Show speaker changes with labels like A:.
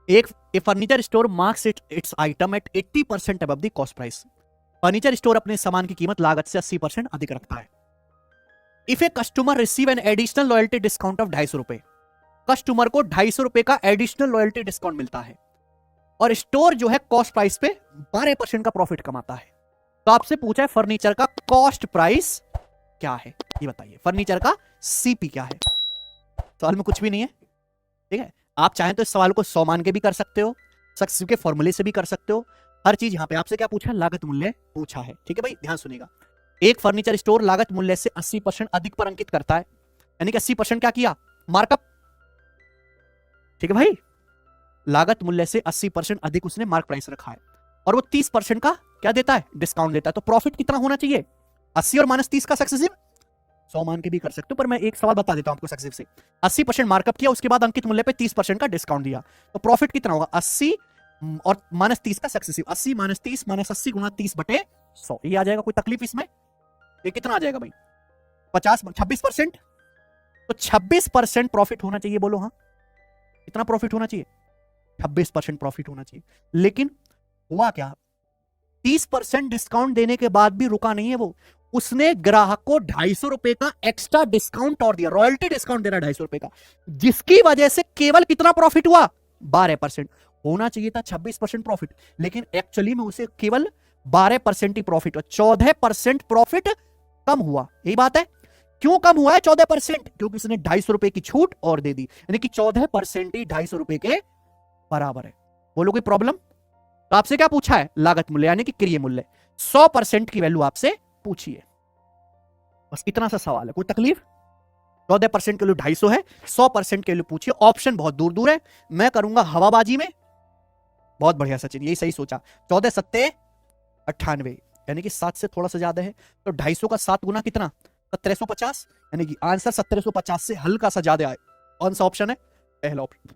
A: एक furniture store marks its item at 80% above the cost price. Furniture store अपने सामान की कीमत लागत से 80% अधिक रखता है। If a customer receive an additional loyalty discount of 250 रुपए, कस्टमर को 250 रुपए का एडिशनल लॉयल्टी डिस्काउंट मिलता है और स्टोर जो है कॉस्ट प्राइस पे 12% का प्रॉफिट कमाता है। तो आपसे पूछा है फर्नीचर का कॉस्ट प्राइस क्या है, ये बताइए। फर्नीचर का सीपी क्या है? सवाल में कुछ भी नहीं है, ठीक है। आप चाहें तो इस सवाल को 100 मान के भी कर सकते हो, सक्सेस के फॉर्मूले से भी कर सकते हो। हर चीज यहां पे आपसे क्या पूछा है, लागत मूल्य पूछा है, ठीक है भाई, ध्यान सुनिएगा। एक फर्नीचर स्टोर लागत मूल्य से 80% अधिक पर अंकित करता है, यानी कि 80% क्या किया, मार्कअप, ठीक है भाई। लागत मूल्य से 80% अधिक उसने मार्क प्राइस रखा है और वो 30% का क्या देता है, डिस्काउंट देता है। तो प्रॉफिट कितना होना चाहिए, 80 और -30 का सक्सेसिव, 100 मान के भी कर सकते हो, पर मैं एक सवाल बता देता हूं आपको सक्सेसिव से। 80% मार्कअप किया, उसके बाद अंकित मूल्य पे 30% का डिस्काउंट दिया, तो प्रॉफिट कितना होगा, 80 और -30 का सक्सेसिव, 80 - 30 - 80 × 30/100, ये आ जाएगा। कोई तकलीफ इसमें? ये कितना आ जाएगा भाई, 26%। तो 26% प्रॉफिट होना चाहिए, बोलो हाँ। कितना प्रॉफिट होना चाहिए, 26% प्रॉफिट होना चाहिए। लेकिन हुआ क्या, 30% डिस्काउंट देने के बाद भी रुका नहीं है वो, उसने ग्राहक को 250 रुपए का एक्स्ट्रा डिस्काउंट और दिया, रॉयल्टी डिस्काउंट दे रहा 250 रुपए का, जिसकी वजह से केवल कितना प्रॉफिट हुआ, 12%। होना चाहिए था 26% प्रॉफिट, लेकिन एक्चुअली में उसे केवल 12% ही प्रॉफिट हुआ, 14% प्रॉफिट कम हुआ। यही बात है, क्यों कम हुआ है 14%, क्योंकि उसने 250 रुपए की छूट और दे दी, यानी कि 14% ही 250 रुपए के बराबर है। बोलो कोई प्रॉब्लम? तो आपसे क्या पूछा है, लागत मूल्य यानी कि क्रय मूल्य, 100% की वैल्यू आपसे पूछी है, बस इतना सा सवाल है। कोई तकलीफ? 14% के लिए 250 है, 100% के लिए पूछिए। ऑप्शन बहुत दूर दूर है, मैं करूंगा हवाबाजी में। बहुत बढ़िया सचिन, यही सही सोचा। 14 सत्ते 98, यानी कि 7 से थोड़ा सा ज्यादा है, तो 250 का 7 गुना कितना, 1750, यानी कि आंसर 1750 से हल्का सा ज्यादा आए। कौन सा ऑप्शन है, पहला ऑप्शन।